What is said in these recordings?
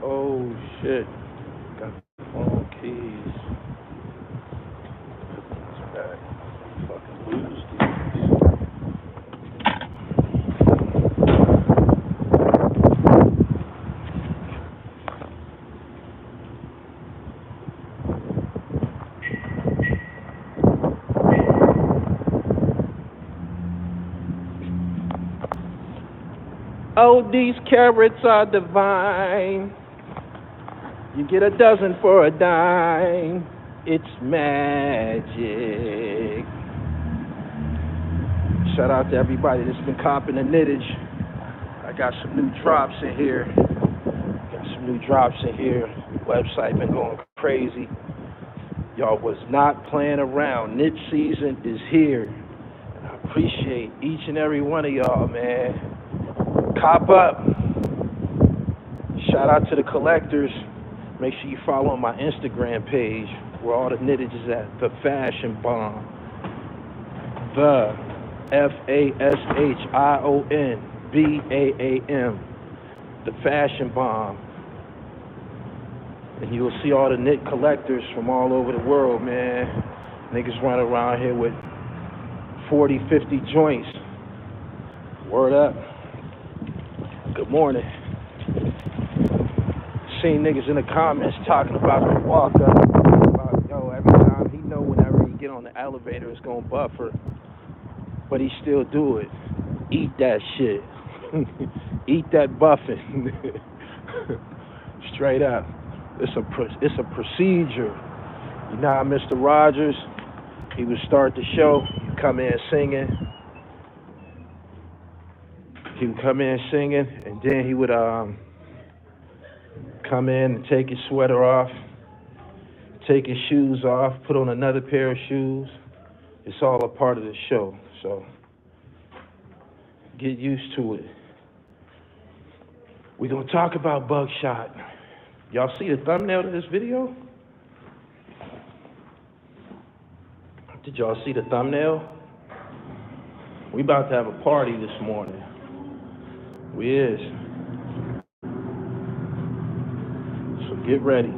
Oh shit. Got the phone keys. It's back. Fucking lose these. Oh, these carrots are divine. You get a dozen for a dime. It's magic. Shout out to everybody that's been copping the knittage. I got some new drops in here. Website been going crazy. Y'all was not playing around. Knit season is here. And I appreciate each and every one of y'all, man. Cop up. Shout out to the collectors. Make sure you follow my Instagram page where all the knittage is at. The Fashion Bomb. The FASHIONBAAM. The Fashion Bomb. And you will see all the knit collectors from all over the world, man. Niggas run around here with 40, 50 joints. Word up. Good morning. Seen niggas in the comments talking about the walk up. About, yo, every time he know whenever he get on the elevator it's gonna buffer. But he still do it. Eat that shit. Eat that buffing. Straight up. It's a procedure. You know how Mr. Rogers, he would start the show, he'd come in singing. He would come in singing, and then he would come in and take his sweater off, take his shoes off, put on another pair of shoes. It's all a part of the show, so get used to it. We're gonna talk about Buckshot. Y'all see the thumbnail of this video? Did y'all see the thumbnail? We about to have a party this morning. We is. So get ready.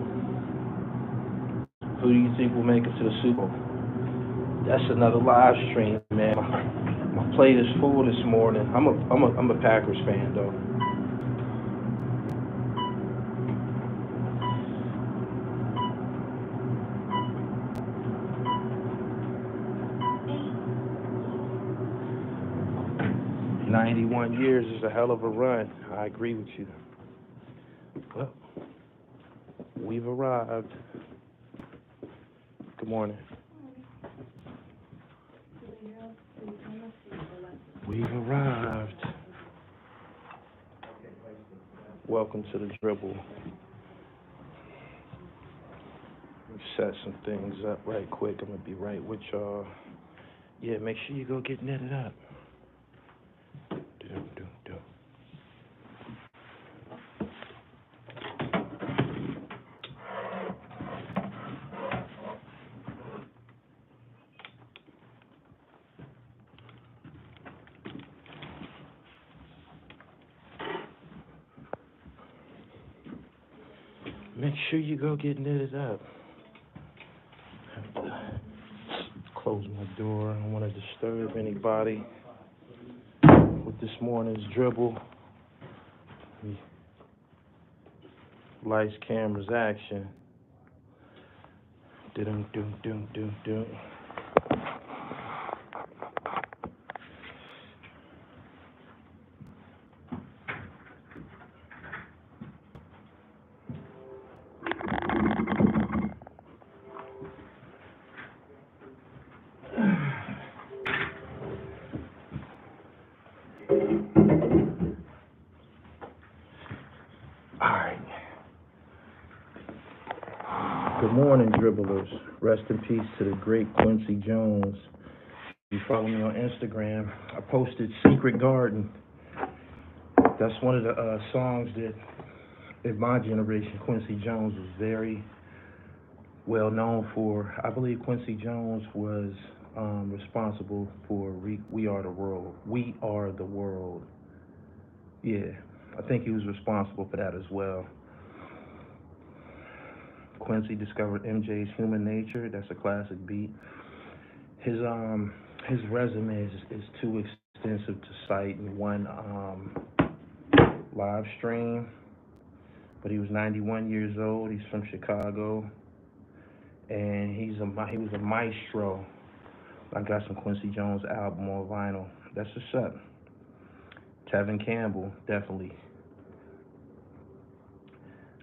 Who do you think will make it to the Super Bowl? That's another live stream, man. My plate is full this morning. I'm a Packers fan though. "91 years is a hell of a run." I agree with you. Well, we've arrived. Good morning. We've arrived. Welcome to the dribble. We've set some things up right quick. I'm gonna be right with y'all. Yeah, make sure you go get netted up. Make sure you go get knitted up. I have to close my door. I don't want to disturb anybody with this morning's dribble. Lights, cameras, action. Dum. Good morning, dribblers. Rest in peace to the great Quincy Jones. If you follow me on Instagram, I posted Secret Garden. That's one of the songs that, in my generation, Quincy Jones was very well known for. I believe Quincy Jones was responsible for We Are the World. We Are the World. Yeah, I think he was responsible for that as well. Quincy discovered MJ's Human Nature. That's a classic beat. His his resume is too extensive to cite in one live stream. But he was 91 years old. He's from Chicago, and he was a maestro. I got some Quincy Jones album on vinyl. That's what's up. Tevin Campbell, definitely.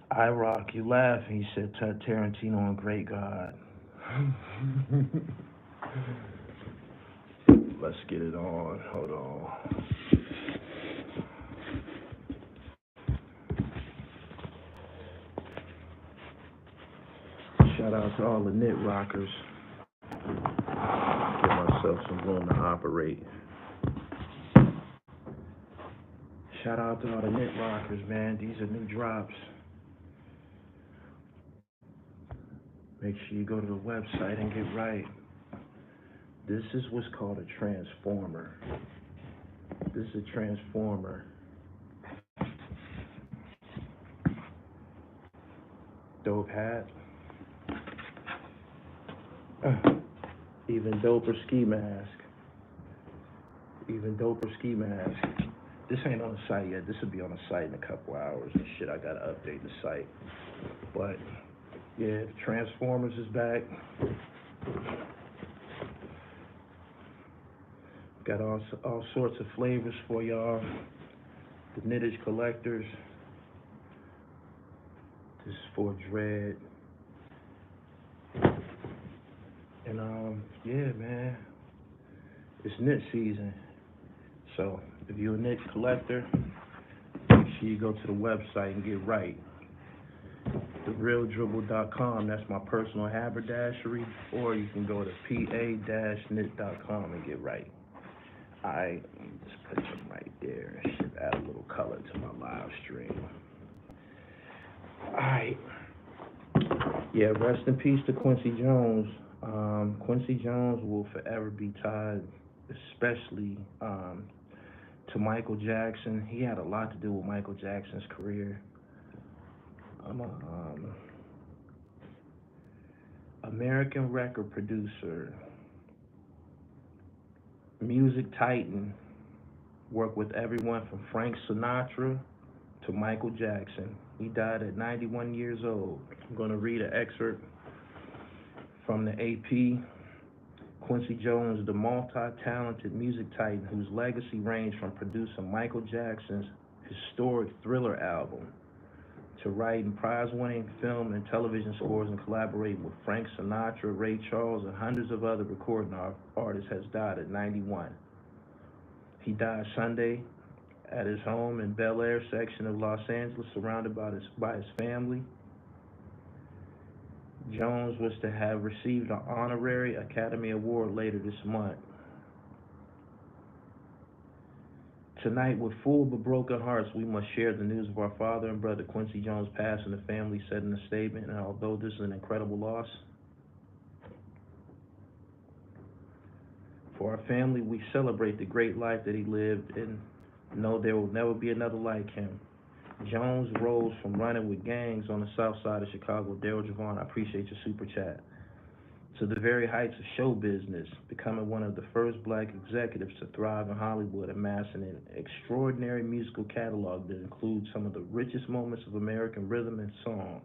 I Rock, you laugh. He said Tut Tarantino Grea8Gawd. Let's get it on. Hold on. Shout out to all the knit rockers. Give myself some room to operate. Shout out to all the knit rockers, man. These are new drops. Make sure you go to the website and get right. This is what's called a transformer. This is a transformer. Dope hat. Even doper ski mask. Even doper ski mask. This ain't on the site yet. This will be on the site in a couple hours and shit. I gotta update the site. But yeah, Transformers is back. Got all sorts of flavors for y'all. The Knittage collectors. This is for Dread. And yeah, man, it's knit season. So if you're a knit collector, make sure you go to the website and get right. TheRealDribble.com, that's my personal haberdashery, or you can go to pa-knit.com and get right. Alright, just put them right there. Should add a little color to my live stream. Alright. Yeah, rest in peace to Quincy Jones. Quincy Jones will forever be tied, especially to Michael Jackson. He had a lot to do with Michael Jackson's career. I'm a American record producer, music titan, worked with everyone from Frank Sinatra to Michael Jackson. He died at 91 years old. I'm going to read an excerpt from the AP. Quincy Jones, the multi-talented music titan whose legacy ranged from producing Michael Jackson's historic Thriller album to writing prize-winning film and television scores and collaborating with Frank Sinatra, Ray Charles, and hundreds of other recording artists, has died at 91. He died Sunday at his home in Bel Air section of Los Angeles, surrounded by his family. Jones was to have received an honorary Academy Award later this month. Tonight, with full but broken hearts, we must share the news of our father and brother Quincy Jones' passing, the family said in a statement. And although this is an incredible loss for our family, we celebrate the great life that he lived and know there will never be another like him. Jones rose from running with gangs on the south side of Chicago. Daryl Javon, I appreciate your super chat. To the very heights of show business, becoming one of the first black executives to thrive in Hollywood, amassing an extraordinary musical catalog that includes some of the richest moments of American rhythm and song.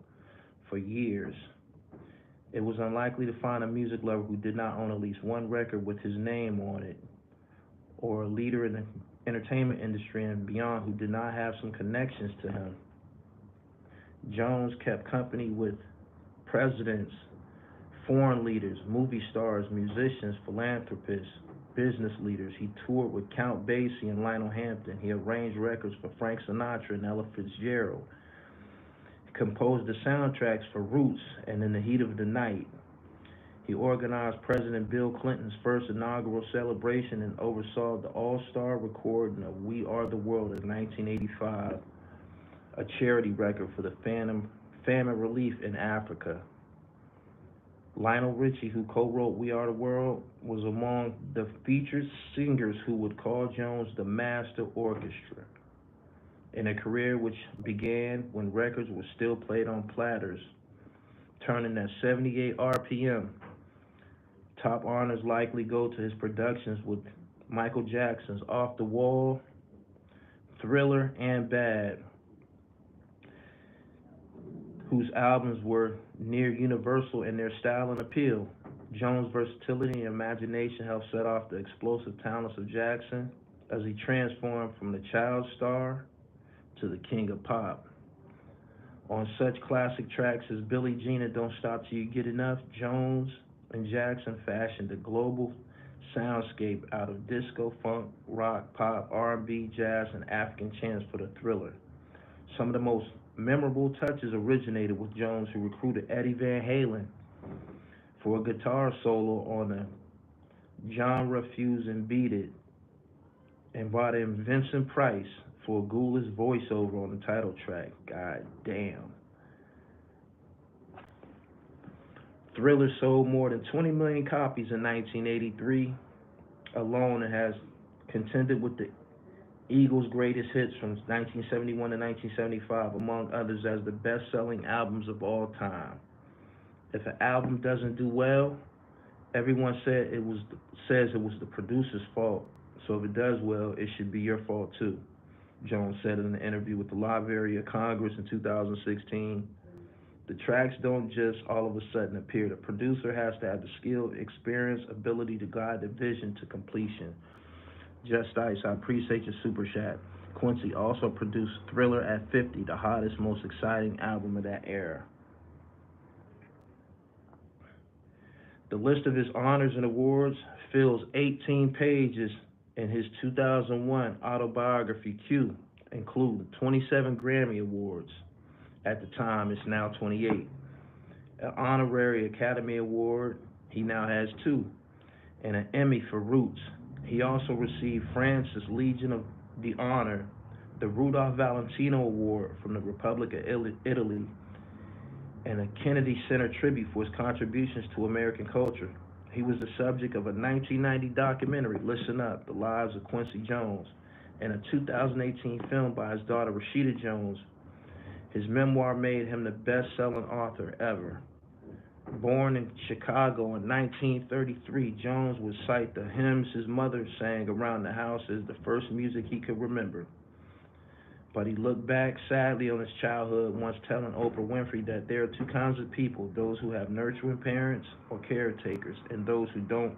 For years, it was unlikely to find a music lover who did not own at least one record with his name on it, or a leader in the entertainment industry and beyond who did not have some connections to him. Jones kept company with presidents, foreign leaders, movie stars, musicians, philanthropists, business leaders. He toured with Count Basie and Lionel Hampton. He arranged records for Frank Sinatra and Ella Fitzgerald. He composed the soundtracks for Roots and In the Heat of the Night. He organized President Bill Clinton's first inaugural celebration and oversaw the all-star recording of We Are the World in 1985, a charity record for the famine relief in Africa. Lionel Richie, who co-wrote We Are the World, was among the featured singers who would call Jones the master orchestra. In a career which began when records were still played on platters, turning at 78 RPM, top honors likely go to his productions with Michael Jackson's Off the Wall, Thriller, and Bad, whose albums were near universal in their style and appeal. Jones' versatility and imagination helped set off the explosive talents of Jackson as he transformed from the child star to the king of pop. On such classic tracks as Billie Jean and Don't Stop Till You Get Enough, Jones and Jackson fashioned a global soundscape out of disco, funk, rock, pop, R&B, jazz, and African chants for the Thriller. Some of the most memorable touches originated with Jones, who recruited Eddie Van Halen for a guitar solo on a genre-fusing Beat It, and brought in Vincent Price for Gula's voiceover on the title track. God damn. Thriller sold more than 20 million copies in 1983 alone, and has contended with the Eagles' greatest hits from 1971 to 1975, among others, as the best-selling albums of all time. If an album doesn't do well, everyone says it was the producer's fault. So if it does well, it should be your fault too, Jones said in an interview with the Library of Congress in 2016. The tracks don't just all of a sudden appear. The producer has to have the skill, experience, ability to guide the vision to completion. Just Ice, I appreciate your super chat. Quincy also produced Thriller at 50, the hottest, most exciting album of that era. The list of his honors and awards fills 18 pages in his 2001 autobiography, Q, including 27 Grammy Awards. At the time, it's now 28. An honorary Academy Award, he now has 2, and an Emmy for Roots. He also received France's Legion of the Honor, the Rudolph Valentino Award from the Republic of Italy, and a Kennedy Center tribute for his contributions to American culture. He was the subject of a 1990 documentary, Listen Up, The Lives of Quincy Jones, and a 2018 film by his daughter, Rashida Jones. His memoir made him the best-selling author ever. Born in Chicago in 1933, Jones would cite the hymns his mother sang around the house as the first music he could remember. But he looked back sadly on his childhood, once telling Oprah Winfrey that there are 2 kinds of people, those who have nurturing parents or caretakers, and those who don't.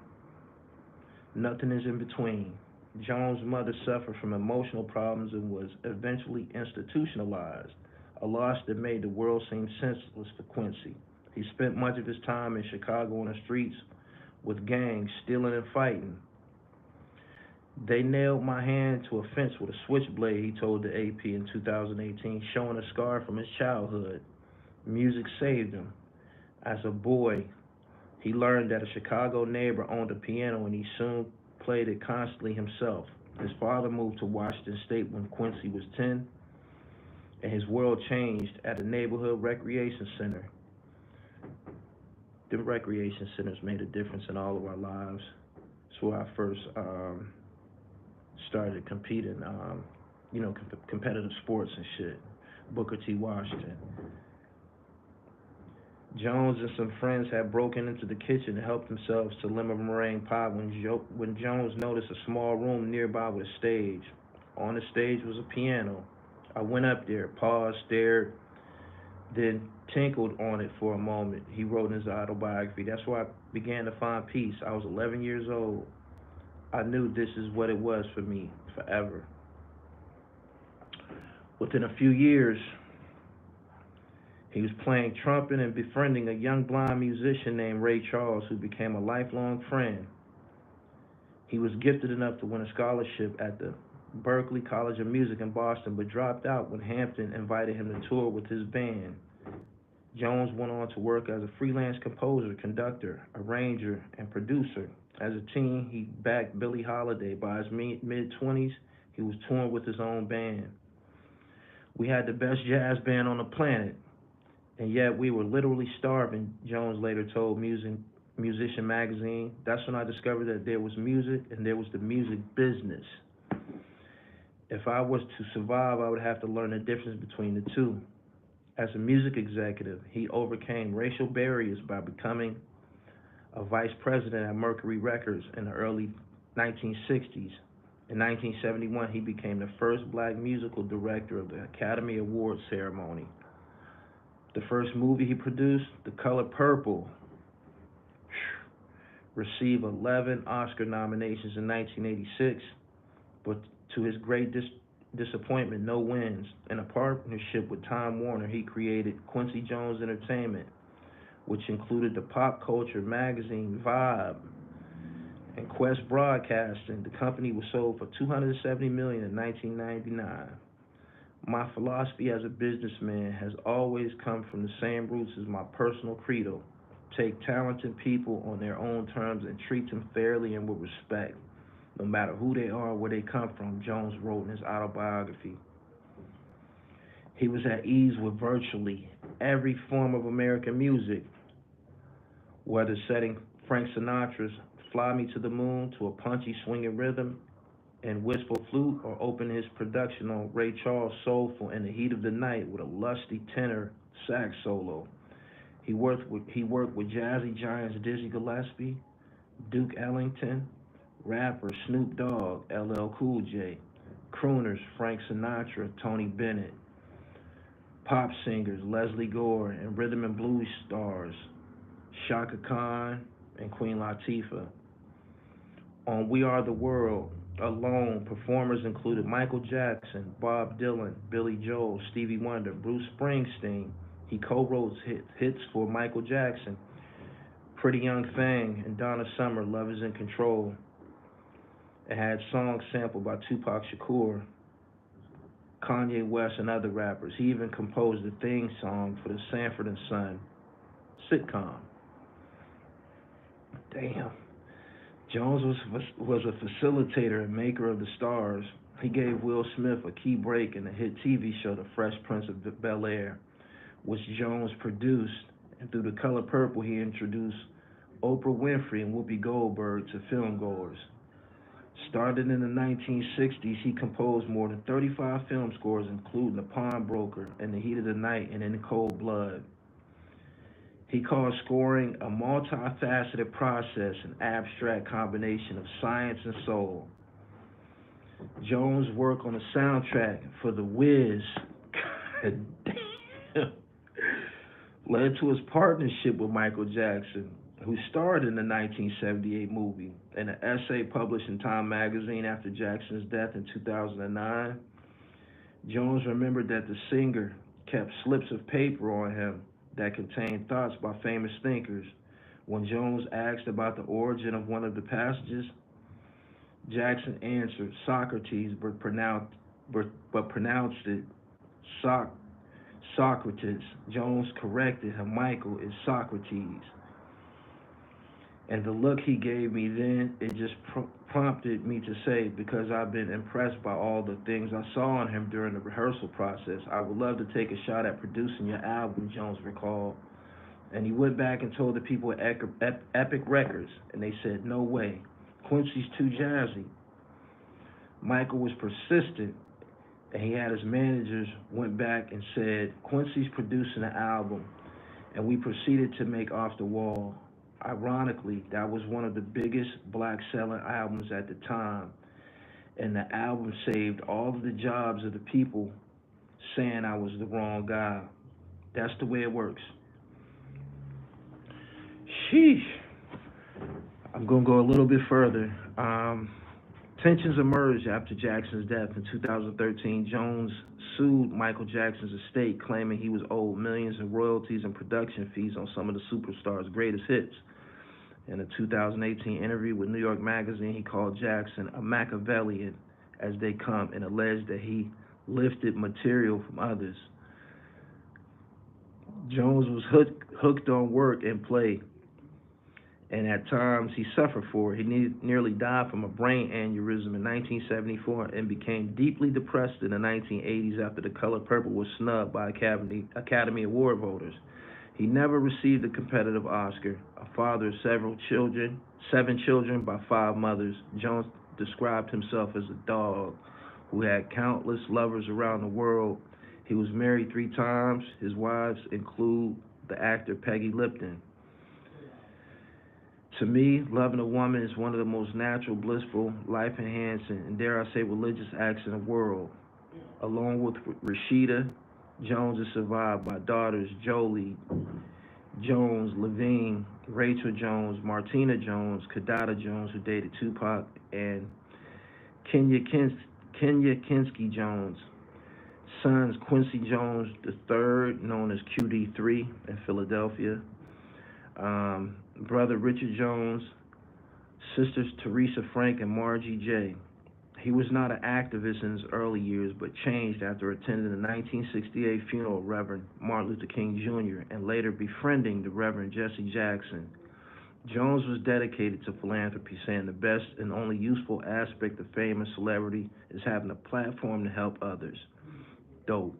Nothing is in between. Jones' mother suffered from emotional problems and was eventually institutionalized, a loss that made the world seem senseless for Quincy. He spent much of his time in Chicago on the streets with gangs, stealing and fighting. They nailed my hand to a fence with a switchblade, he told the AP in 2018, showing a scar from his childhood. Music saved him. As a boy, he learned that a Chicago neighbor owned a piano, and he soon played it constantly himself. His father moved to Washington State when Quincy was 10, and his world changed at a neighborhood recreation center. The recreation centers made a difference in all of our lives. That's where I first started competing, competitive sports and shit. Booker T. Washington. Jones and some friends had broken into the kitchen and helped themselves to lemon meringue pie when Jones noticed a small room nearby with a stage. On the stage was a piano. I went up there, paused, stared, then tinkled on it for a moment, he wrote in his autobiography. That's where I began to find peace. I was 11 years old. I knew this is what it was for me, forever. Within a few years, he was playing trumpet and befriending a young blind musician named Ray Charles, who became a lifelong friend. He was gifted enough to win a scholarship at the Berklee College of Music in Boston, but dropped out when Hampton invited him to tour with his band. Jones went on to work as a freelance composer, conductor, arranger, and producer. As a teen, he backed Billie Holiday. By his mid-20s, he was touring with his own band. We had the best jazz band on the planet. And yet we were literally starving, Jones later told Musician Magazine. That's when I discovered that there was music and there was the music business. If I was to survive, I would have to learn the difference between the two. As a music executive, he overcame racial barriers by becoming a vice president at Mercury Records in the early 1960s. In 1971, he became the first black musical director of the Academy Awards ceremony. The first movie he produced, The Color Purple, received 11 Oscar nominations in 1986, but to his great disappointment, no wins. In a partnership with Time Warner, he created Quincy Jones Entertainment, which included the pop culture magazine Vibe and Quest Broadcasting. The company was sold for $270 million in 1999. My philosophy as a businessman has always come from the same roots as my personal credo. Take talented people on their own terms and treat them fairly and with respect, no matter who they are or where they come from, Jones wrote in his autobiography. He was at ease with virtually every form of American music, whether setting Frank Sinatra's Fly Me to the Moon to a punchy swinging rhythm and wistful flute, or opening his production on Ray Charles' Soulful In the Heat of the Night with a lusty tenor sax solo. He worked with jazzy giants Dizzy Gillespie, Duke Ellington, rapper Snoop Dogg, LL Cool J, crooners Frank Sinatra, Tony Bennett, pop singers Leslie Gore, and rhythm and blues stars Shaka Khan and Queen Latifah. On We Are the World alone, performers included Michael Jackson, Bob Dylan, Billy Joel, Stevie Wonder, Bruce Springsteen. He co-wrote hits for Michael Jackson, Pretty Young Thing, and Donna Summer, Love Is in Control. It had songs sampled by Tupac Shakur, Kanye West, and other rappers. He even composed the theme song for the Sanford and Son sitcom. Damn. Jones was a facilitator and maker of the stars. He gave Will Smith a key break in the hit TV show The Fresh Prince of Bel-Air, which Jones produced, and through The Color Purple, he introduced Oprah Winfrey and Whoopi Goldberg to filmgoers. Started in the 1960s, he composed more than 35 film scores, including The Pawnbroker, In the Heat of the Night, and In Cold Blood. He called scoring a multifaceted process, an abstract combination of science and soul. Jones' work on the soundtrack for The Wiz, God damn, led to his partnership with Michael Jackson, who starred in the 1978 movie. In an essay published in Time magazine after Jackson's death in 2009, Jones remembered that the singer kept slips of paper on him that contained thoughts by famous thinkers. When Jones asked about the origin of one of the passages, Jackson answered Socrates, but pronounced it Socrates. Jones corrected him, Michael, is Socrates. And the look he gave me then, it just prompted me to say, because I've been impressed by all the things I saw in him during the rehearsal process, I would love to take a shot at producing your album, Jones recalled. And he went back and told the people at Epic Records, and they said, no way, Quincy's too jazzy. Michael was persistent, and he had his managers went back and said, Quincy's producing an album, and we proceeded to make Off the Wall. Ironically, that was one of the biggest black-selling albums at the time, and the album saved all of the jobs of the people saying I was the wrong guy. That's the way it works. Sheesh. I'm going to go a little bit further. Tensions emerged after Jackson's death in 2013. Jones sued Michael Jackson's estate, claiming he was owed millions in royalties and production fees on some of the superstar's greatest hits. In a 2018 interview with New York Magazine, he called Jackson a Machiavellian as they come and alleged that he lifted material from others. Jones was hooked on work and play, and at times he suffered for it. He nearly died from a brain aneurysm in 1974 and became deeply depressed in the 1980s after The Color Purple was snubbed by Academy Award voters. He never received a competitive Oscar. A father of seven children by five mothers, Jones described himself as a dog who had countless lovers around the world. He was married 3 times. His wives include the actor Peggy Lipton. To me, loving a woman is one of the most natural, blissful, life-enhancing, and dare I say religious acts in the world. Along with Rashida, Jones is survived by daughters Jolie Jones, Levine, Rachel Jones, Martina Jones, Kadada Jones, who dated Tupac, and Kenya Kinsky Jones. Sons Quincy Jones III, known as QD3 in Philadelphia. Brother Richard Jones, sisters Teresa Frank and Margie J. He was not an activist in his early years, but changed after attending the 1968 funeral of Reverend Martin Luther King Jr. and later befriending the Reverend Jesse Jackson. Jones was dedicated to philanthropy, saying the best and only useful aspect of fame and celebrity is having a platform to help others. Dope.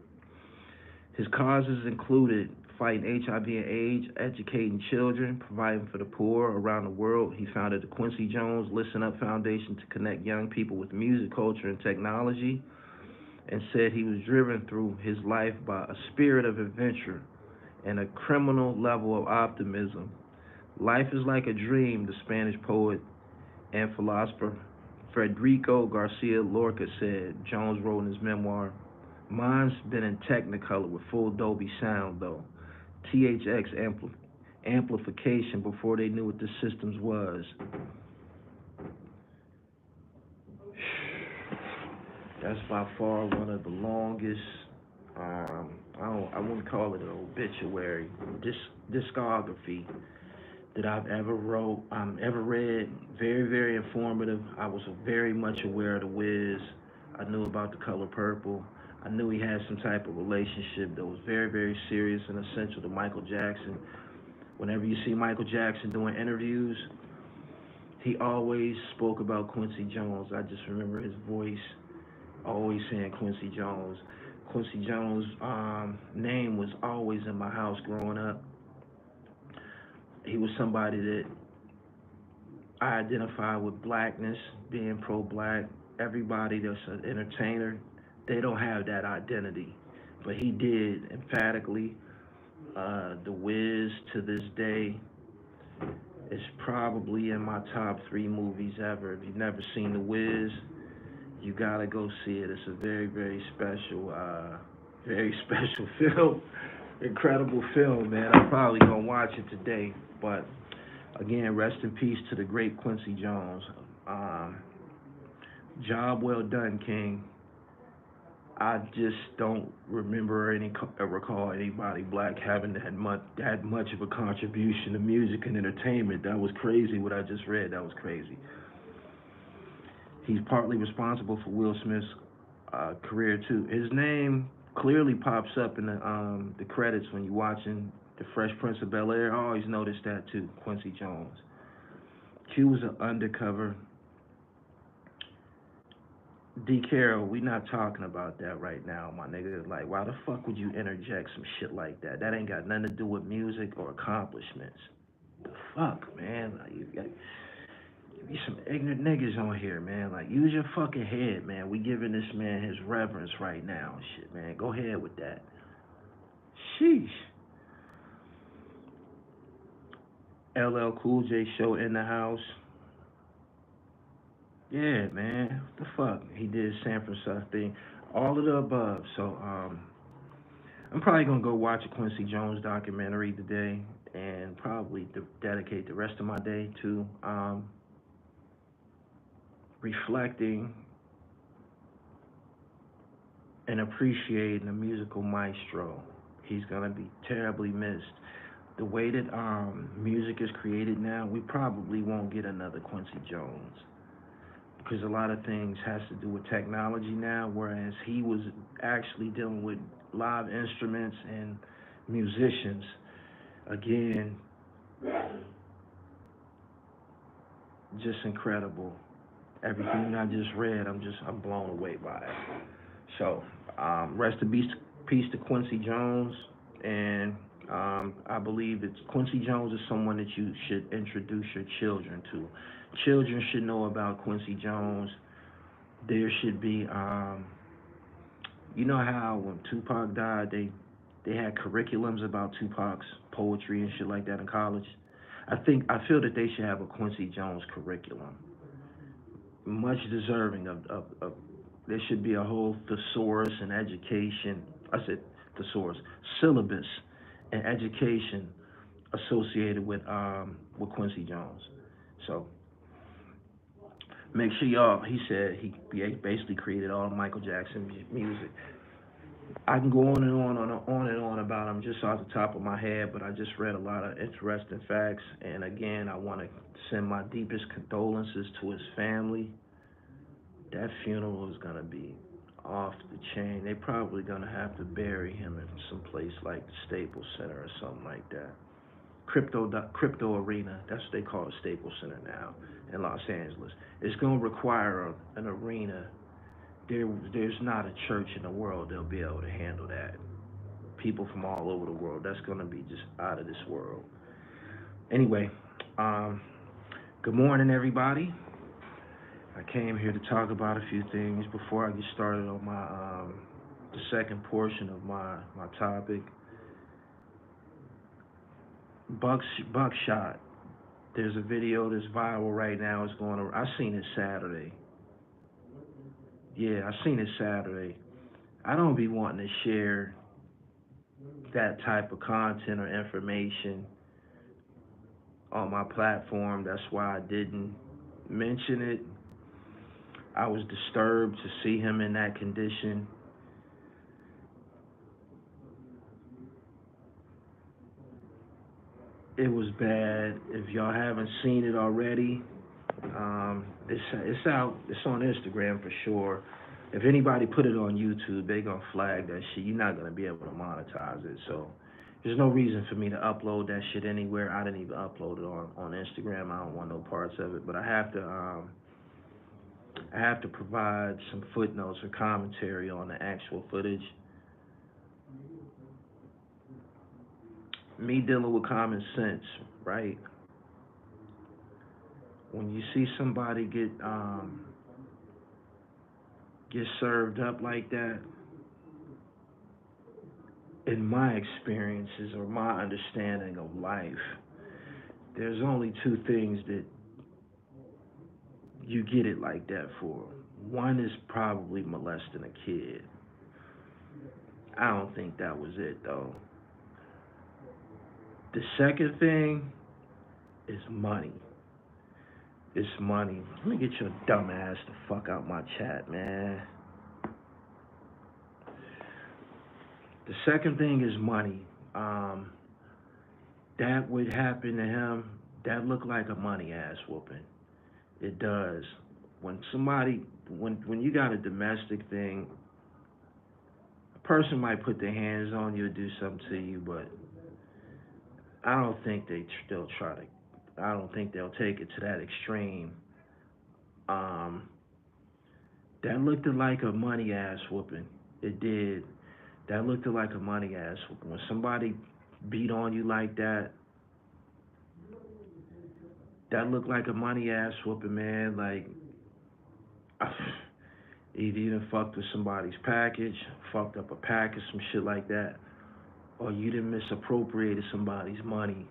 His causes included fighting HIV and AIDS, educating children, providing for the poor around the world. He founded the Quincy Jones Listen Up Foundation to connect young people with music, culture, and technology, and said he was driven through his life by a spirit of adventure and a criminal level of optimism. Life is like a dream, the Spanish poet and philosopher Federico Garcia Lorca said. Jones wrote in his memoir, "Mine's been in Technicolor with full Dolby sound, though. THX amplification before they knew what the systems was." That's by far one of the longest, I wouldn't call it an obituary, discography that I've ever read. Very, very informative. I was very much aware of the Wiz. I knew about The Color Purple. I knew he had some type of relationship that was very, very serious and essential to Michael Jackson. Whenever you see Michael Jackson doing interviews, he always spoke about Quincy Jones. I just remember his voice always saying Quincy Jones. Quincy Jones' name was always in my house growing up. He was somebody that I identified with blackness, being pro-black. Everybody that's an entertainer, they don't have that identity, but he did emphatically. The Wiz to this day is probably in my top 3 movies ever. If you've never seen The Wiz, you gotta go see it. It's a very, very special film. Incredible film, man. I'm probably gonna watch it today. But again, rest in peace to the great Quincy Jones. Job well done, King. I just don't remember recall anybody black having had much of a contribution to music and entertainment. That was crazy. What I just read, that was crazy. He's partly responsible for Will Smith's career too. His name clearly pops up in the credits when you're watching The Fresh Prince of Bel-Air. I always noticed that too. Quincy Jones. Q was an undercover. D. Carroll, we not talking about that right now, my nigga. Like, why the fuck would you interject some shit like that? That ain't got nothing to do with music or accomplishments. The fuck, man? Like, you be some ignorant niggas on here, man. Like, use your fucking head, man. We giving this man his reverence right now and shit, man. Go ahead with that. Sheesh. LL Cool J show in the house. Yeah, man. What the fuck? He did San Francisco thing. All of the above. So, I'm probably gonna go watch a Quincy Jones documentary today and probably dedicate the rest of my day to reflecting and appreciating the musical maestro. He's gonna be terribly missed. The way that music is created now, we probably won't get another Quincy Jones, because a lot of things has to do with technology now, whereas he was actually dealing with live instruments and musicians. Again, just incredible. Everything I just read, I'm blown away by it. So, rest in peace to Quincy Jones, and I believe it's Quincy Jones is someone that you should introduce your children to. Children should know about Quincy Jones. There should be, you know how when Tupac died, they had curriculums about Tupac's poetry and shit like that in college. I feel that they should have a Quincy Jones curriculum, much deserving of there should be a whole thesaurus and education. I said thesaurus syllabus and education associated with Quincy Jones. So make sure y'all. He said he basically created all of Michael Jackson music. I can go on and on about him just off the top of my head, but I just read a lot of interesting facts. And again, I want to send my deepest condolences to his family. That funeral is gonna be off the chain. They probably gonna have to bury him in some place like the Staples Center or something like that. Crypto Arena. That's what they call the Staples Center now in Los Angeles. It's gonna require an arena. There's not a church in the world that'll be able to handle that. People from all over the world. That's gonna be just out of this world. Anyway, um, good morning, everybody. I came here to talk about a few things before I get started on my the second portion of my topic. Buckshot. There's a video that's viral right now. It's going around. I seen it Saturday. Yeah, I seen it Saturday. I don't be wanting to share that type of content or information on my platform. That's why I didn't mention it. I was disturbed to see him in that condition. It was bad. If y'all haven't seen it already, it's out. It's on Instagram for sure. If anybody put it on YouTube, they gonna flag that shit. You're not gonna be able to monetize it. So there's no reason for me to upload that shit anywhere. I didn't even upload it on Instagram. I don't want no parts of it. But I have to provide some footnotes or commentary on the actual footage. Me dealing with common sense, right? When you see somebody get served up like that, in my experiences or my understanding of life, there's only two things that you get it like that for. One is probably molesting a kid. I don't think that was it though. The second thing is money. It's money. Let me get your dumb ass the fuck out my chat, man. The second thing is money. Um, that would happen to him. That looked like a money ass whooping. It does. When you got a domestic thing, a person might put their hands on you or do something to you, but I don't think they'll try to. I don't think they'll take it to that extreme. Um, that looked like a money ass whooping. It did. That looked like a money ass whooping. When somebody beat on you like that, that looked like a money ass whooping, man. Like either you done fucked with somebody's package, fucked up a package, some shit like that, or you done misappropriated somebody's money.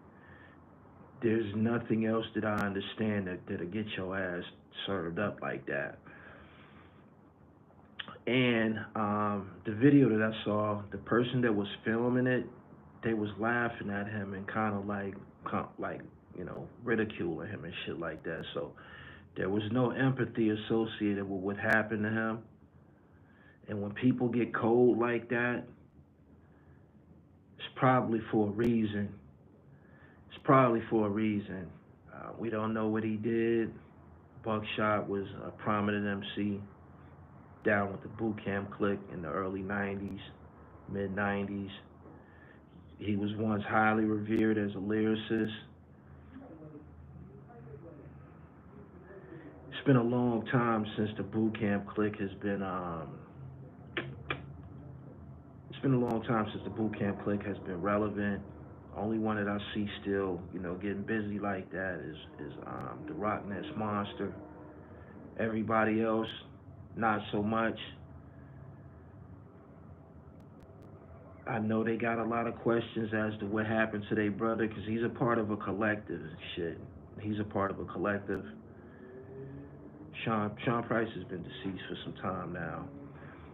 There's nothing else that I understand that'll get your ass served up like that. And the video that I saw, the person that was filming it, they was laughing at him and kind of like ridiculing him and shit like that. So there was no empathy associated with what happened to him. And when people get cold like that, it's probably for a reason. It's probably for a reason. We don't know what he did. Buckshot was a prominent MC down with the boot camp clique in the early 90s, mid 90s. He was once highly revered as a lyricist. been a long time since the boot camp clique has been it's been a long time since the boot camp clique has been relevant. Only one that I see still, getting busy like that is the Rock Ness Monster. Everybody else, not so much. I know they got a lot of questions as to what happened to their brother because he's a part of a collective and shit. He's a part of a collective. Sean Price has been deceased for some time now.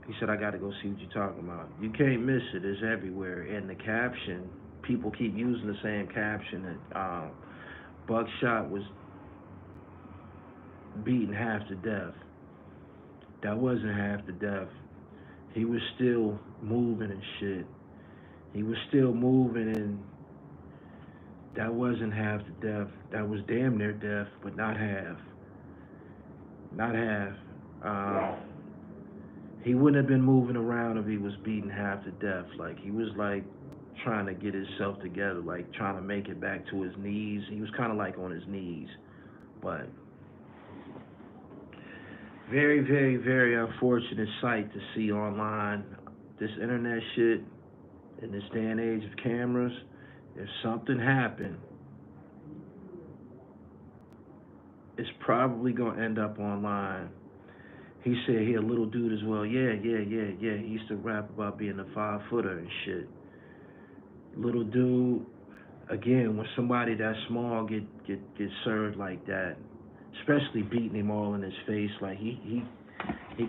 He said, I got to go see what you're talking about. You can't miss it. It's everywhere. And the caption, people keep using the same caption that Buckshot was beaten half to death. That wasn't half to death. He was still moving and shit. He was still moving, and that wasn't half to death. That was damn near death, but not half. Not half. He wouldn't have been moving around if he was beaten half to death. Like, he was, like, trying to get himself together, like, trying to make it back to his knees. He was kind of, like, on his knees. But very, very, very unfortunate sight to see online. This internet shit, in this day and age of cameras, if something happened, it's probably going to end up online. He said he a little dude as well. Yeah. He used to rap about being a 5-footer and shit. Little dude. Again, when somebody that small get served like that, especially beating him all in his face, like he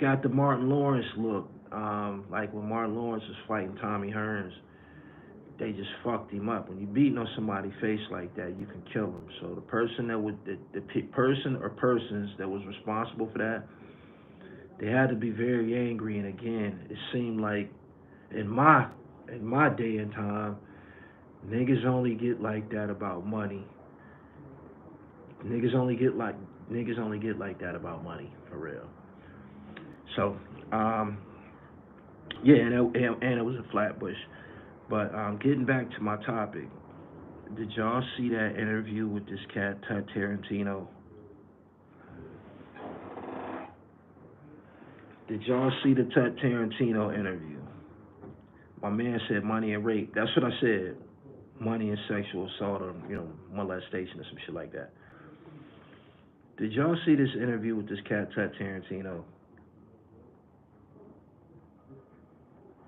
got the Martin Lawrence look. Like when Martin Lawrence was fighting Tommy Hearns, they just fucked him up. When you beating on somebody's face like that, you can kill them. So the person the person or persons that was responsible for that, they had to be very angry. And again, it seemed like in my day and time, niggas only get like that about money. Niggas only get like that about money, for real. So, yeah, and it was a Flatbush. But getting back to my topic, did y'all see that interview with this cat Tut Tarantino? Did y'all see the Tut Tarantino interview? My man said money and rape. That's what I said. Money and sexual assault or, molestation or some shit like that. Did y'all see this interview with this cat Tut Tarantino?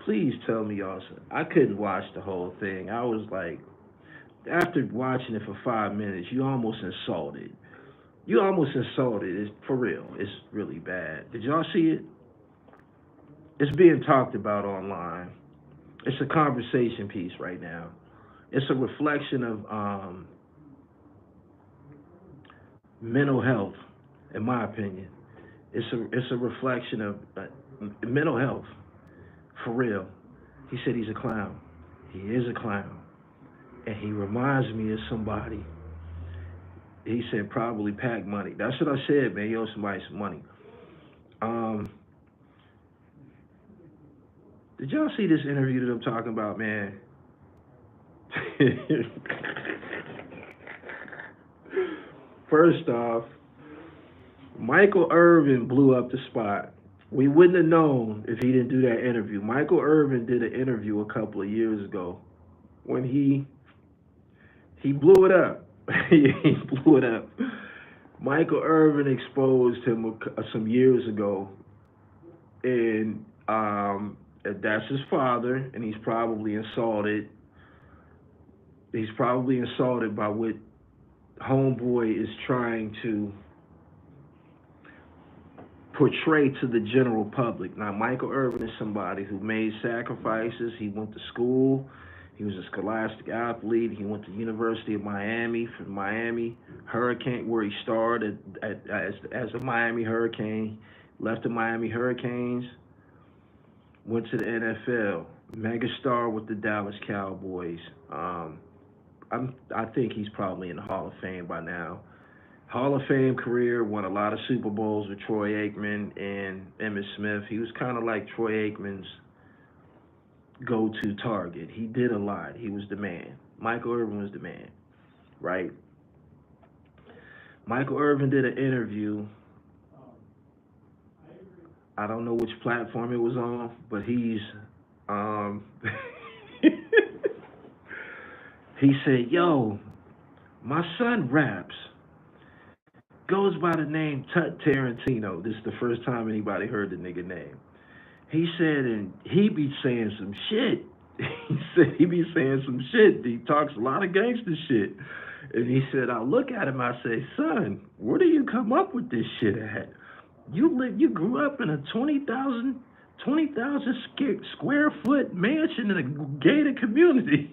Please tell me y'all. I couldn't watch the whole thing. I was like, after watching it for 5 minutes, you almost insulted. It's for real. It's really bad. Did y'all see it? It's being talked about online. It's a conversation piece right now. It's a reflection of mental health, in my opinion. It's a reflection of mental health, for real. He said he's a clown. He is a clown. And he reminds me of somebody. He said probably Pac Money. That's what I said, man. You owe somebody some money. Did y'all see this interview that I'm talking about, man? First off, Michael Irvin blew up the spot. We wouldn't have known if he didn't do that interview. Michael Irvin did an interview a couple of years ago when he blew it up. He blew it up. Michael Irvin exposed him some years ago, and that's his father, and he's probably insulted. He's probably insulted by what Homeboy is trying to portray to the general public. Now, Michael Irvin is somebody who made sacrifices. He went to school. He was a scholastic athlete. He went to University of Miami, from Miami Hurricane, where he starred as a Miami Hurricane, left the Miami Hurricanes, went to the NFL, megastar with the Dallas Cowboys. I think he's probably in the Hall of Fame by now. Hall of Fame career, won a lot of Super Bowls with Troy Aikman and Emmitt Smith. He was kind of like Troy Aikman's go-to target. He did a lot. He was the man. Michael Irvin was the man, right? Michael Irvin did an interview I don't know which platform it was on, but he's um he said, "Yo, my son raps, goes by the name Tut Tarantino." This is the first time anybody heard the nigga name. He said, and he be saying some shit. He said he be saying some shit. He talks a lot of gangster shit. And he said, I look at him, I say, son, where do you come up with this shit at? You grew up in a 20,000 square foot mansion in a gated community.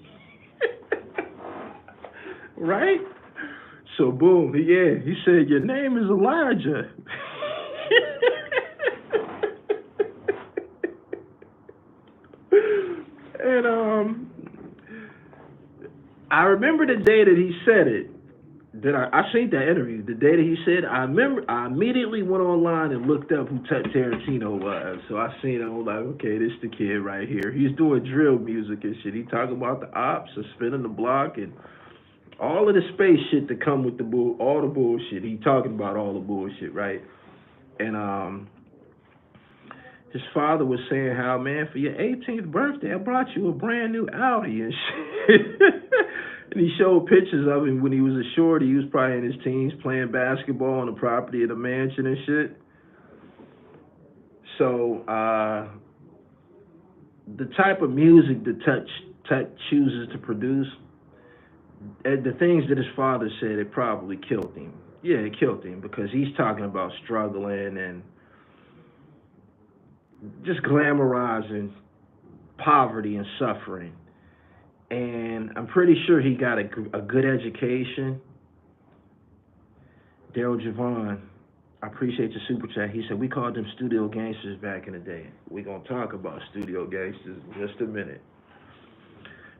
Right? So boom, yeah, he said, your name is Elijah. And I remember the day that he said it. That I seen that interview. The day that he said, I remember. I immediately went online and looked up who Tut Tarantino was. So I seen it. I was like, okay, this the kid right here. He's doing drill music and shit. He talking about the ops and spinning the block and all of the space shit that come with all the bullshit. He talking about all the bullshit, right? And his father was saying how, man, for your 18th birthday, I brought you a brand new Audi and shit. And he showed pictures of him when he was a shorty. He was probably in his teens playing basketball on the property of the mansion and shit. So the type of music that Tut chooses to produce, the things that his father said, it probably killed him. Yeah, it killed him because he's talking about struggling and just glamorizing poverty and suffering. And I'm pretty sure he got a good education. Daryl Javon, I appreciate your super chat. He said, we called them studio gangsters back in the day. We're going to talk about studio gangsters in just a minute.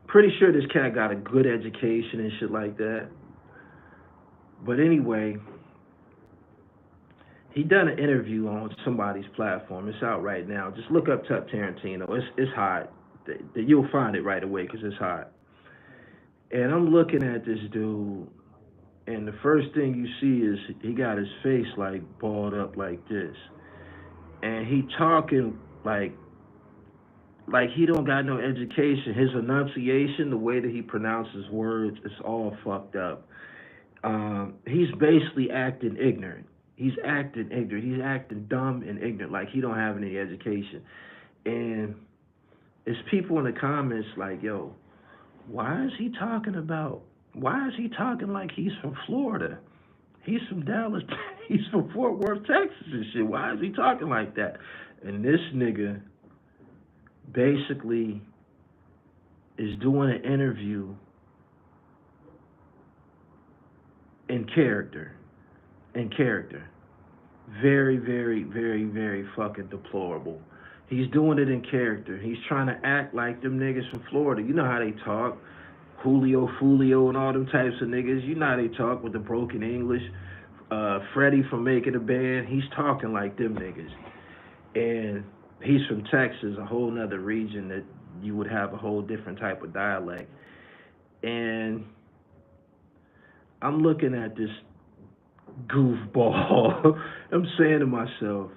Pretty sure this cat got a good education and shit like that. But anyway, he done an interview on somebody's platform. It's out right now. Just look up Tut Tarantino. It's hot. You'll find it right away because it's hot. And I'm looking at this dude, and the first thing you see is he got his face like balled up like this, and he talking like he don't got no education. His enunciation, the way that he pronounces words, it's all fucked up. He's basically acting ignorant. He's acting ignorant. He's acting dumb and ignorant, like he don't have any education. And it's people in the comments like, yo, why is he talking like he's from Florida? He's from Dallas. He's from Fort Worth, Texas and shit. Why is he talking like that? And this nigga basically is doing an interview in character. Very, very, very, very fucking deplorable. He's doing it in character. He's trying to act like them niggas from Florida. You know how they talk. Julio, Fulio, and all them types of niggas. You know how they talk with the broken English. Freddie from Making a Band. He's talking like them niggas. And he's from Texas, a whole nother region that you would have a whole different type of dialect. And I'm looking at this goofball. I'm saying to myself,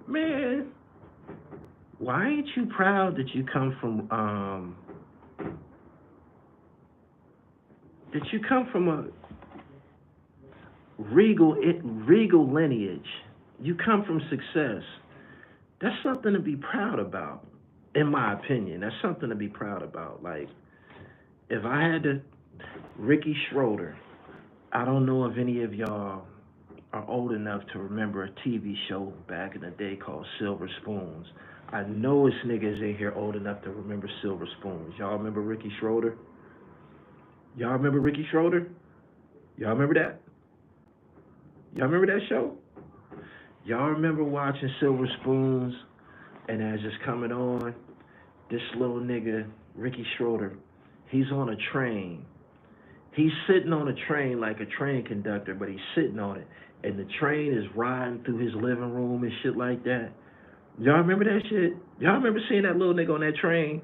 man, why ain't you proud that you come from a regal lineage? You come from success. That's something to be proud about, in my opinion. That's something to be proud about. Like, if I had to, Ricky Schroeder, I don't know if any of y'all are old enough to remember a TV show back in the day called Silver Spoons. I know it's niggas in here old enough to remember Silver Spoons. Y'all remember Ricky Schroeder? Y'all remember Ricky Schroeder? Y'all remember that? Y'all remember that show? Y'all remember watching Silver Spoons, and as it's coming on, this little nigga, Ricky Schroeder, he's on a train. He's sitting on a train like a train conductor, but he's sitting on it. And the train is riding through his living room and shit like that. Y'all remember that shit? Y'all remember seeing that little nigga on that train?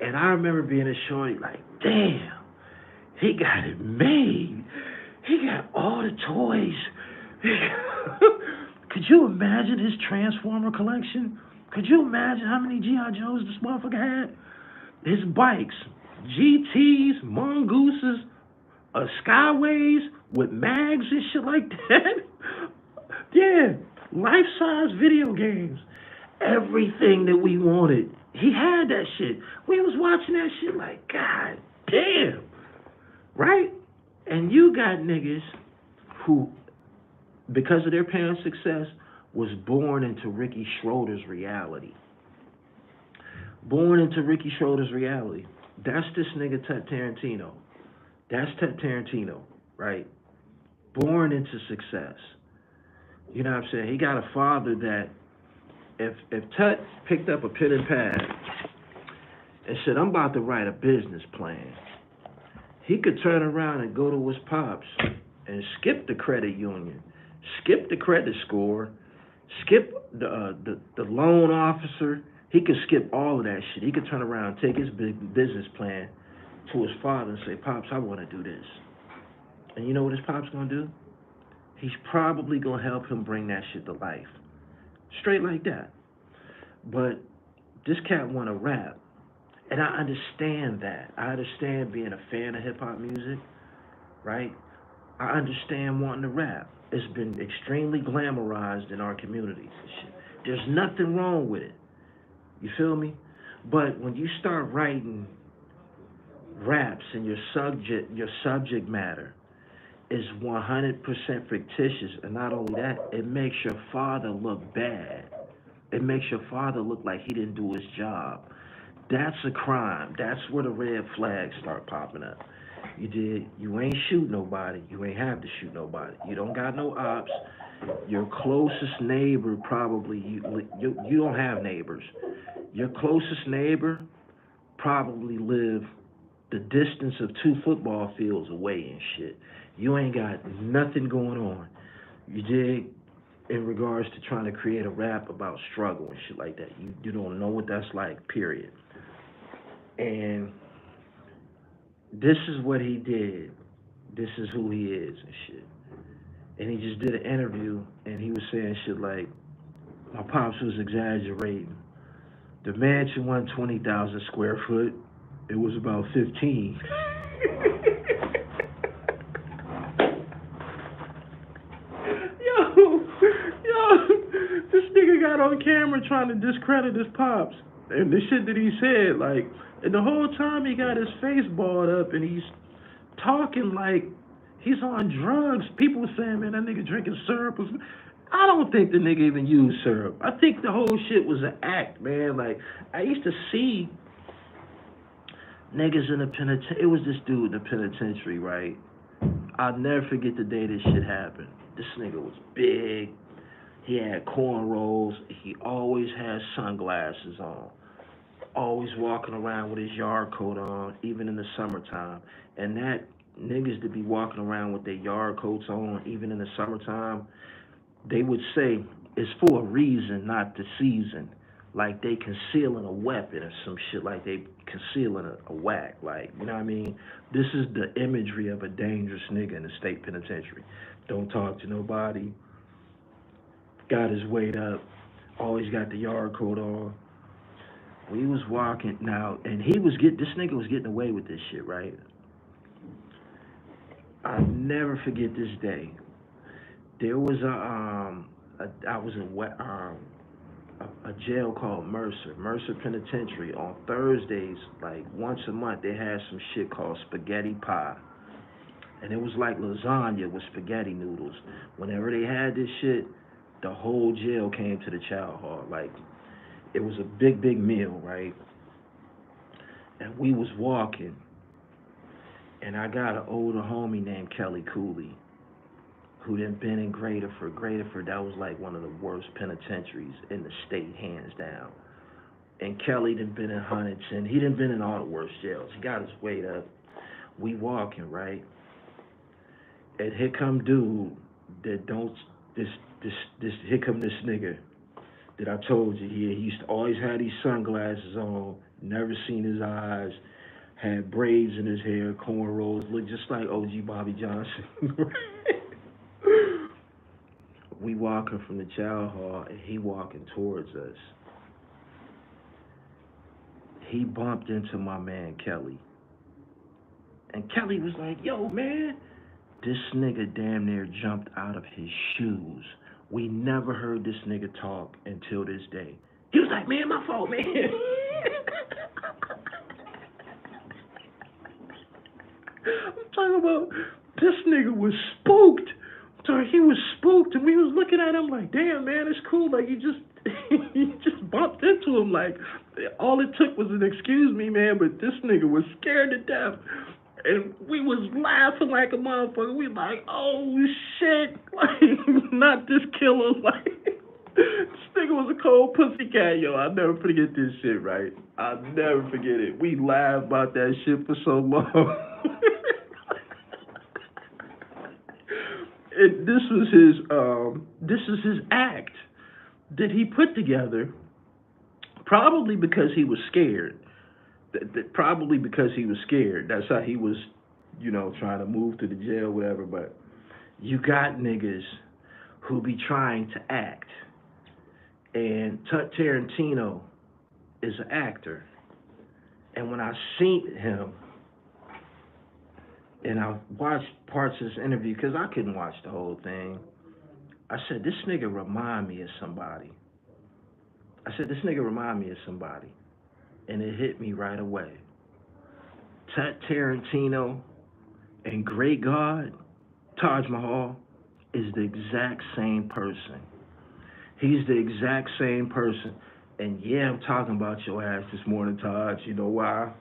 And I remember being a shorty like, damn, he got it made. He got all the toys. Could you imagine his Transformer collection? Could you imagine how many G.I. Joes this motherfucker had? His bikes, GTs, Mongooses, Skyways with mags and shit like that. Yeah, life-size video games. Everything that we wanted. He had that shit. We was watching that shit like, God damn. Right? And you got niggas who, because of their parents' success, was born into Ricky Schroder's reality. Born into Ricky Schroder's reality. That's this nigga Tut Tarantino. That's Tut Tarantino, right? Born into success. You know what I'm saying? He got a father that if Tut picked up a pen and pad and said, I'm about to write a business plan, he could turn around and go to his pops and skip the credit union, skip the credit score, skip the loan officer. He could skip all of that shit. He could turn around and take his big business plan to his father and say, Pops, I want to do this. And you know what his pop's going to do? He's probably going to help him bring that shit to life. Straight like that. But this cat want to rap. And I understand that. I understand being a fan of hip-hop music, right? I understand wanting to rap. It's been extremely glamorized in our communities and shit. There's nothing wrong with it. You feel me? But when you start writing raps and your subject matter is 100% fictitious, and not only that, it makes your father look bad. It makes your father look like he didn't do his job. That's a crime. That's where the red flags start popping up. You ain't shoot nobody. You ain't have to shoot nobody. You don't got no ops. Your closest neighbor probably, you don't have neighbors. Your closest neighbor probably live the distance of 2 football fields away and shit. You ain't got nothing going on. You dig? In regards to trying to create a rap about struggle and shit like that. You don't know what that's like, period. And this is what he did. This is who he is and shit. And he just did an interview and he was saying shit like, my pops was exaggerating. The mansion wasn't 20,000 square foot. It was about 15. This nigga got on camera trying to discredit his pops. And the shit that he said, like, and the whole time he got his face balled up and he's talking like he's on drugs. People were saying, man, that nigga drinking syrup. I don't think the nigga even used syrup. I think the whole shit was an act, man. Like, I used to see niggas in the penitentiary. It was this dude in the penitentiary, right? I'll never forget the day this shit happened. This nigga was big. He had cornrows. He always had sunglasses on. Always walking around with his yard coat on, even in the summertime. And that niggas to be walking around with their yard coats on, even in the summertime, they would say it's for a reason, not the season. Like they concealing a weapon or some shit, like they concealing a whack. Like, you know what I mean? This is the imagery of a dangerous nigga in the state penitentiary. Don't talk to nobody. Got his weight up. Always got the yard coat on. We was walking now, and this nigga was getting away with this shit, right? I'll never forget this day. There was I was in a jail called Mercer Penitentiary. On Thursdays, like once a month, they had some shit called spaghetti pie. And it was like lasagna with spaghetti noodles. Whenever they had this shit, the whole jail came to the chow hall. Like, it was a big, big meal, right? And we was walking, and I got an older homie named Kelly Cooley, who done been in Grateford. Grateford, that was like one of the worst penitentiaries in the state, hands down. And Kelly done been in Huntington. He done been in all the worst jails. He got his weight up. We walking, right? And here come dude that here come this nigga that I told you here. He used to always have these sunglasses on, never seen his eyes, had braids in his hair, cornrows, looked just like OG Bobby Johnson. We walking from the jail hall, and he walking towards us. He bumped into my man Kelly. And Kelly was like, yo, man. This nigga damn near jumped out of his shoes. We never heard this nigga talk until this day. He was like, man, my fault, man. I'm talking about this nigga was spooked. So he was spooked, and we was looking at him like, damn, man, it's cool. Like, you just bumped into him. Like, all it took was an excuse me, man, but this nigga was scared to death. And we was laughing like a motherfucker. We like, oh, shit. Like, not this killer. Like, this nigga was a cold pussycat, yo. I'll never forget this shit, right? I'll never forget it. We laughed about that shit for so long. This is his act that he put together, probably because he was scared. Probably because he was scared. That's how he was, trying to move to the jail, whatever. But you got niggas who be trying to act. And Tut Tarantino is an actor. And when I seen him, and I watched parts of this interview, because I couldn't watch the whole thing, I said, this nigga remind me of somebody. And it hit me right away. Tut Tarantino and Grea8Gawd, Taj Mahal, is the exact same person. He's the exact same person. And yeah, I'm talking about your ass this morning, Taj. You know why?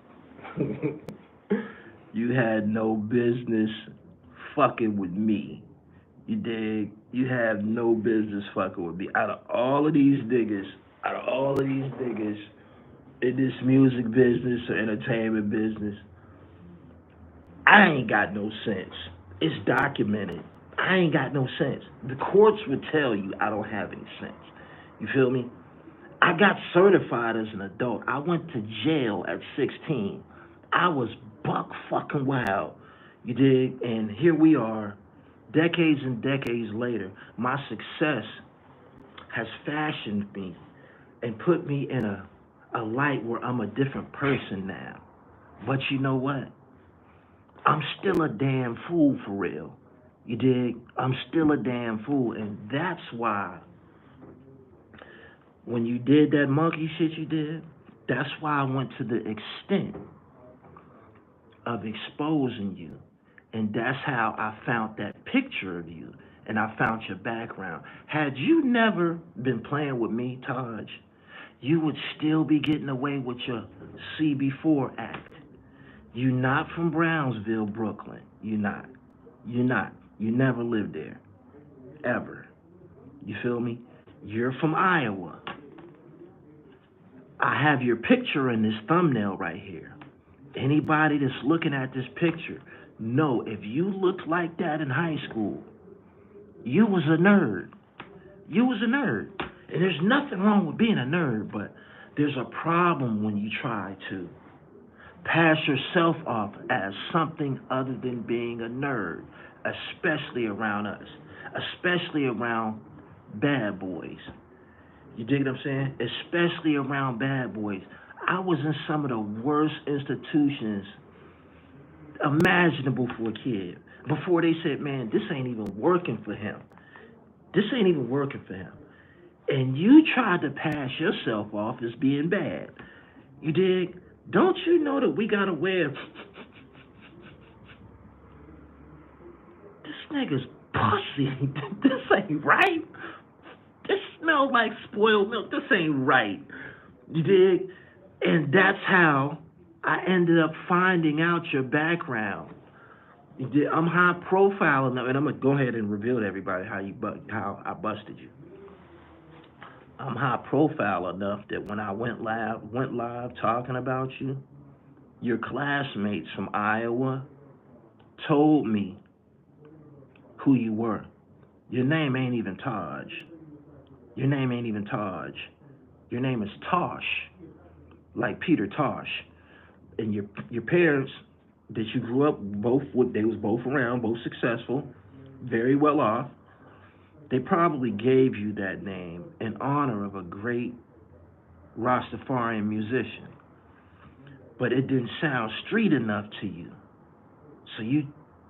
You had no business fucking with me. You dig? You have no business fucking with me. Out of all of these niggas in this music business or entertainment business, I ain't got no sense. It's documented. I ain't got no sense. The courts would tell you I don't have any sense. You feel me? I got certified as an adult. I went to jail at 16. I was buck fucking wild. You dig? And here we are, decades and decades later. My success has fashioned me and put me in a light where I'm a different person now. But you know what? I'm still a damn fool for real. You dig? I'm still a damn fool. And that's why when you did that monkey shit you did, that's why I went to the extent of exposing you. And that's how I found that picture of you. And I found your background. Had you never been playing with me, Taj, you would still be getting away with your CB4 act. You're not from Brownsville, Brooklyn. You're not. You never lived there. Ever. You feel me? You're from Iowa. I have your picture in this thumbnail right here. Anybody that's looking at this picture, know if you looked like that in high school, you was a nerd. You was a nerd. And there's nothing wrong with being a nerd, but there's a problem when you try to pass yourself off as something other than being a nerd, especially around us, especially around bad boys. You dig what I'm saying? Especially around bad boys. I was in some of the worst institutions imaginable for a kid before they said, man, this ain't even working for him. This ain't even working for him. And you tried to pass yourself off as being bad. You dig? Don't you know that we gotta wear this nigga's pussy? This ain't right. This smells like spoiled milk. This ain't right. You dig? And that's how I ended up finding out your background. You dig? I'm high profile enough, and I'm gonna go ahead and reveal to everybody how I busted you. I'm high profile enough that when I went live talking about you, your classmates from Iowa told me who you were. Your name ain't even Taj. Your name ain't even Taj. Your name is Tosh, like Peter Tosh. And your parents that you grew up both with, they was both around, both successful, very well off. They probably gave you that name in honor of a great Rastafarian musician, but it didn't sound street enough to you. So you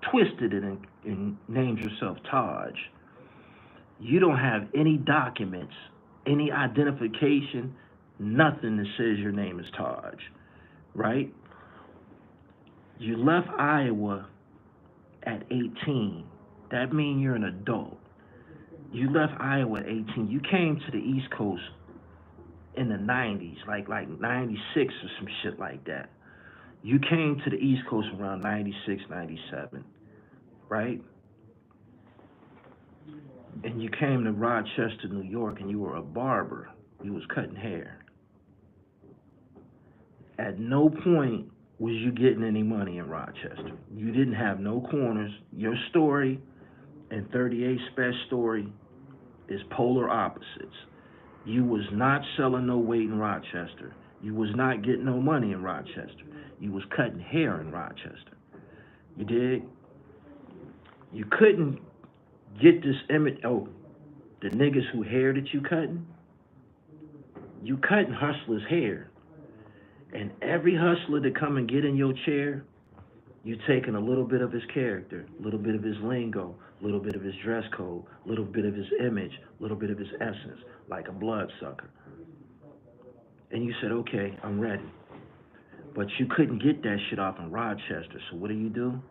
twisted it and named yourself Taj. You don't have any documents, any identification, nothing that says your name is Taj, right? You left Iowa at 18. That means you're an adult. You left Iowa at 18. You came to the East Coast in the 90s, like 96 or some shit like that. You came to the East Coast around 96, 97, right? And you came to Rochester, New York, and you were a barber. You was cutting hair. At no point was you getting any money in Rochester. You didn't have no corners. Your story and 38's best story is polar opposites. You was not selling no weight in Rochester. You was not getting no money in Rochester. You was cutting hair in Rochester. You dig? You couldn't get this image. Oh, the niggas who hair that you cutting hustlers' hair. And every hustler that come and get in your chair, you taking a little bit of his character, a little bit of his lingo, a little bit of his dress code, a little bit of his image, a little bit of his essence, like a bloodsucker. And you said, okay, I'm ready. But you couldn't get that shit off in Rochester, so what do?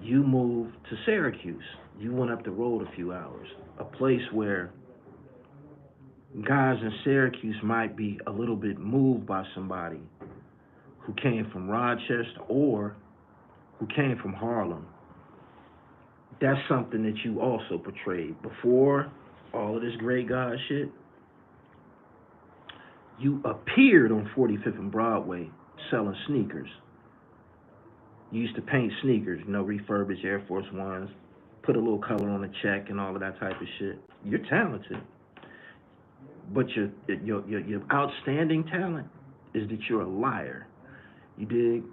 You moved to Syracuse. You went up the road a few hours, a place where guys in Syracuse might be a little bit moved by somebody who came from Rochester or who came from Harlem. That's something that you also portrayed. Before all of this great God shit, you appeared on 45th and Broadway selling sneakers. You used to paint sneakers, refurbished Air Force Ones, put a little color on the check and all of that type of shit. You're talented. But your outstanding talent is that you're a liar. You dig?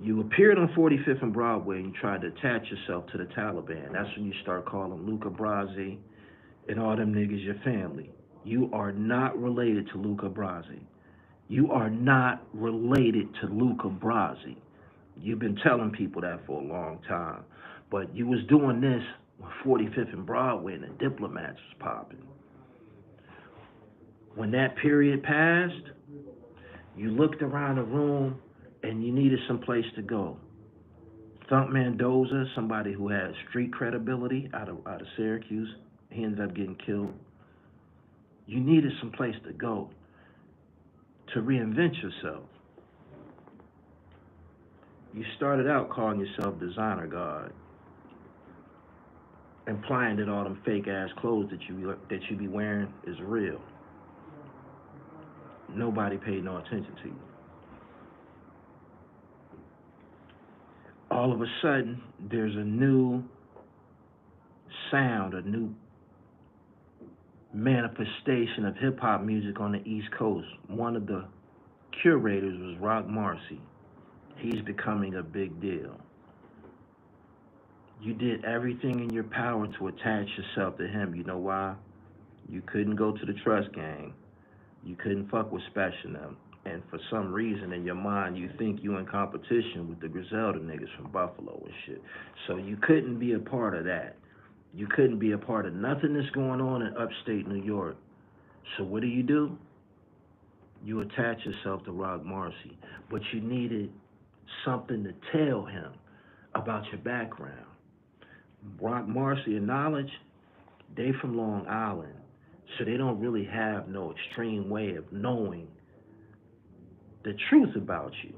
You appeared on 45th and Broadway and you tried to attach yourself to the Taliban. That's when you start calling Luca Brasi and all them niggas your family. You are not related to Luca Brasi. You are not related to Luca Brasi. You've been telling people that for a long time. But you was doing this when 45th and Broadway and the Diplomats was popping. When that period passed, you looked around the room and you needed some place to go. Thump Mendoza, somebody who had street credibility out of Syracuse, he ended up getting killed. You needed some place to go to reinvent yourself. You started out calling yourself Designer God, implying that all them fake ass clothes that you be wearing is real. Nobody paid no attention to you. All of a sudden, there's a new sound, a new manifestation of hip-hop music on the East Coast. One of the curators was Rock Marcy. He's becoming a big deal. You did everything in your power to attach yourself to him. You know why? You couldn't go to the Trust Gang. You couldn't fuck with Special them. And for some reason in your mind, you think you in competition with the Griselda niggas from Buffalo and shit. So you couldn't be a part of that. You couldn't be a part of nothing that's going on in upstate New York. So what do? You attach yourself to Rock Marcy. But you needed something to tell him about your background. Rock Marcy and Knowledge, they from Long Island. So they don't really have no extreme way of knowing the truth about you.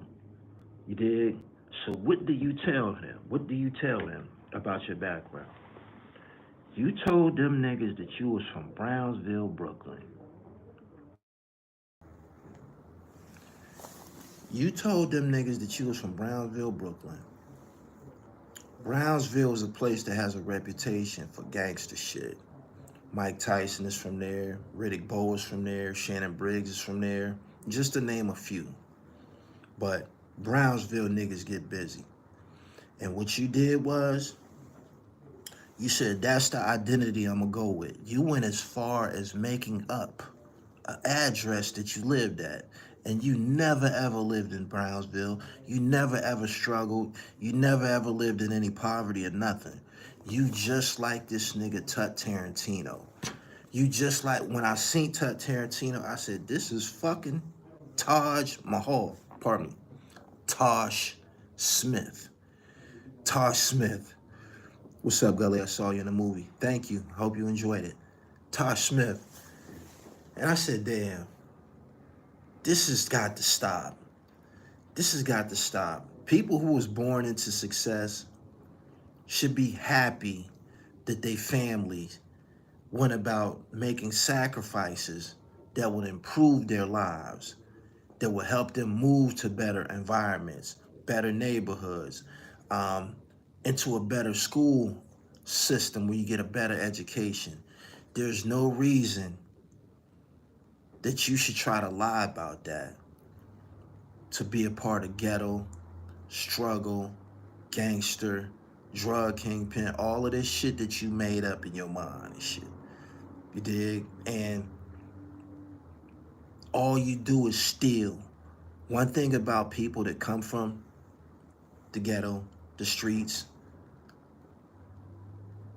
You dig? So what do you tell him? What do you tell him about your background? You told them niggas that you was from Brownsville, Brooklyn. You told them niggas that you was from Brownsville, Brooklyn. Brownsville is a place that has a reputation for gangster shit. Mike Tyson is from there, Riddick Bowe is from there, Shannon Briggs is from there, just to name a few. But Brownsville niggas get busy. And what you did was, You said, that's the identity I'm gonna go with. You went as far as making up an address that you lived at. And you never ever lived in Brownsville. You never ever struggled. You never ever lived in any poverty or nothing. You just like this nigga Tut Tarantino. You just like, when I seen Tut Tarantino, I said, this is fucking Taj Mahal. Pardon me. Tosh Smith. Tosh Smith. What's up, Gully? I saw you in the movie. Thank you. Hope you enjoyed it. Tosh Smith. And I said, damn, this has got to stop. This has got to stop. People who was born into success should be happy that their families went about making sacrifices that would improve their lives, that would help them move to better environments, better neighborhoods, into a better school system where you get a better education. There's no reason that you should try to lie about that, to be a part of ghetto, struggle, gangster, drug kingpin, all of this shit that you made up in your mind and shit. You dig? And all you do is steal. One thing about people that come from the ghetto, the streets,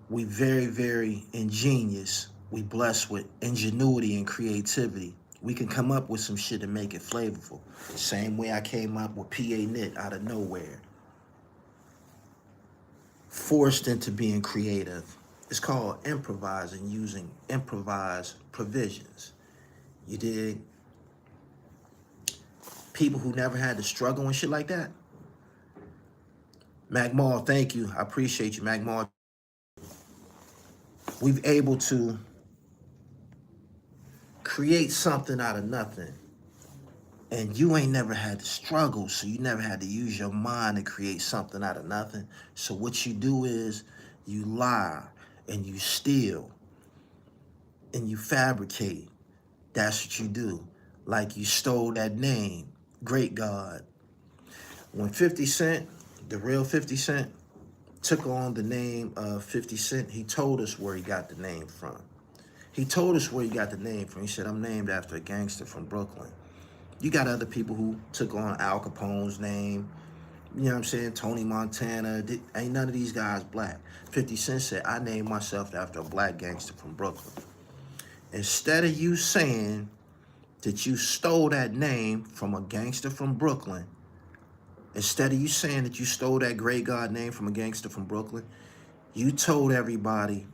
we very, very ingenious. We blessed with ingenuity and creativity. We can come up with some shit and make it flavorful. Same way I came up with PA Knit out of nowhere. Forced into being creative. It's called improvising, using improvised provisions. You dig? People who never had to struggle and shit like that. Magmall, thank you. I appreciate you, Magmall. We've able to create something out of nothing. And you ain't never had to struggle, so you never had to use your mind to create something out of nothing. So what you do is you lie and you steal and you fabricate. That's what you do. Like you stole that name, Grea8Gawd. When 50 Cent, the real 50 Cent, took on the name of 50 Cent, he told us where he got the name from. He told us where he got the name from. He said, I'm named after a gangster from Brooklyn. You got other people who took on Al Capone's name. You know what I'm saying? Tony Montana. Ain't none of these guys black. 50 Cent said, I named myself after a black gangster from Brooklyn. Instead of you saying that you stole that name from a gangster from Brooklyn, instead of you saying that you stole that Grea8Gawd name from a gangster from Brooklyn, you told everybody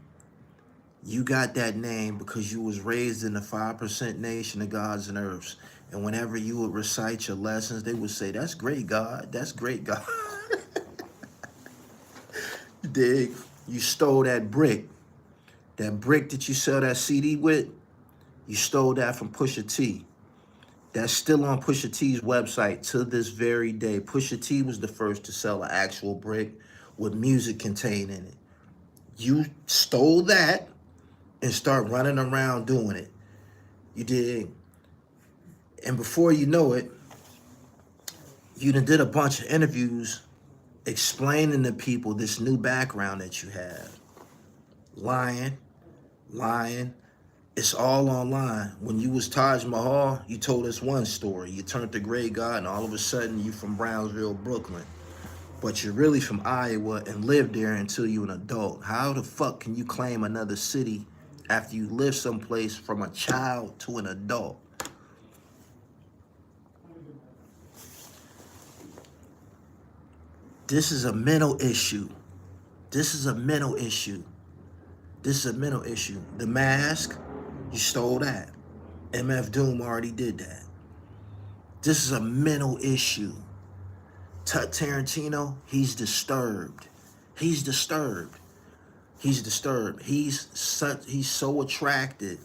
you got that name because you was raised in the 5% nation of gods and earths. And whenever you would recite your lessons, they would say, that's Grea8Gawd, that's Grea8Gawd. You dig? You stole that brick that you sell that CD with, you stole that from Pusha T. That's still on Pusha T's website to this very day. Pusha T was the first to sell an actual brick with music contained in it. You stole that and start running around doing it. You dig? And before you know it, you done did a bunch of interviews explaining to people this new background that you have. Lying. It's all online. When you was Taj Mahal, you told us one story. You turned to Grea8Gawd and all of a sudden you from Brownsville, Brooklyn. But you're really from Iowa and lived there until you an adult. How the fuck can you claim another city after you live someplace from a child to an adult? This is a mental issue. This is a mental issue. This is a mental issue. The Mask, you stole that. MF Doom already did that. This is a mental issue. Tut Tarantino, he's disturbed. He's disturbed. He's disturbed. He's so attracted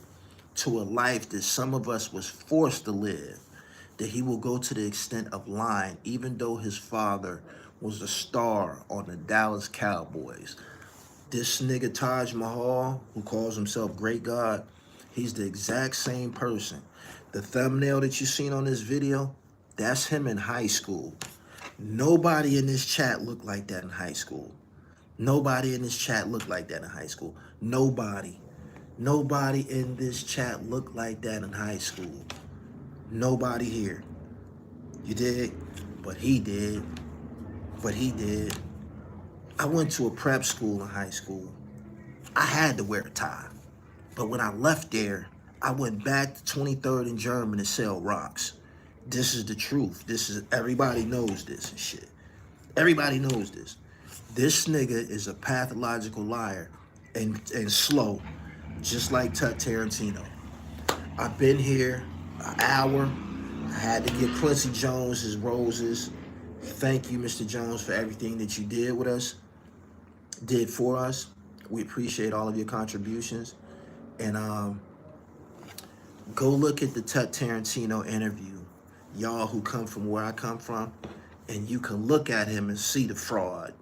to a life that some of us was forced to live that he will go to the extent of lying, even though his father was a star on the Dallas Cowboys. This nigga Taj Mahal, who calls himself Grea8Gawd, he's the exact same person. The thumbnail that you seen on this video, that's him in high school. Nobody in this chat looked like that in high school. Nobody in this chat looked like that in high school. Nobody. Nobody in this chat looked like that in high school. Nobody here. You did? But he did. But he did. I went to a prep school in high school. I had to wear a tie. But when I left there, I went back to 23rd and German to sell rocks. This is the truth. Everybody knows this and shit. Everybody knows this. This nigga is a pathological liar and slow, just like Tut Tarantino. I've been here an hour. I had to give Quincy Jones his roses. Thank you, Mr. Jones, for everything that you did with us, did for us. We appreciate all of your contributions. And go look at the Tut Tarantino interview, y'all who come from where I come from, and you can look at him and see the fraud.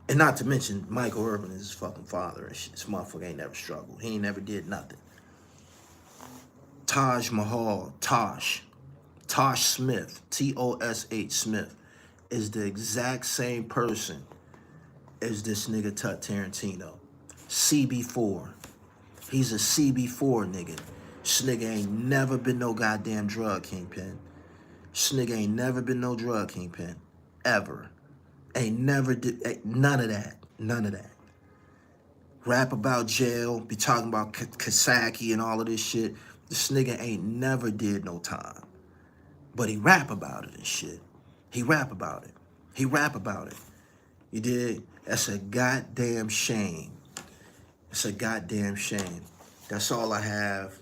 And not to mention, Michael Irvin is his fucking father and shit. This motherfucker ain't never struggled. He ain't never did nothing. Tosh Smith, Tosh Smith, is the exact same person as this nigga Tut Tarantino. CB4. He's a CB4 nigga. This nigga ain't never been no goddamn drug kingpin. This nigga ain't never been no drug kingpin. Ever. Ain't never did none of that. None of that. Rap about jail, be talking about Kasaki and all of this shit. This nigga ain't never did no time. But he rap about it and shit. He rap about it. He rap about it. You did? That's a goddamn shame. It's a goddamn shame. That's all I have.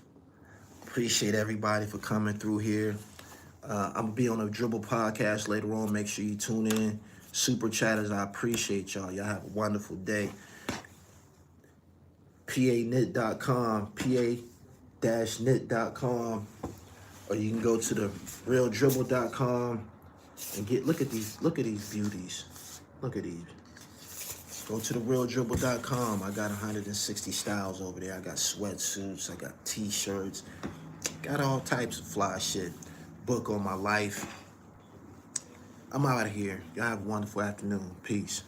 Appreciate everybody for coming through here. I'm going to be on a Dribble podcast later on. Make sure you tune in. Super chatters, I appreciate y'all. Y'all have a wonderful day. PA-knit.com, PA-knit.com, or you can go to the realdribble.com and look at these beauties. Look at these. Go to the realdribble.com. I got 160 styles over there. I got sweatsuits, I got t-shirts, got all types of fly shit. Book on my life. I'm out of here. Y'all have a wonderful afternoon. Peace.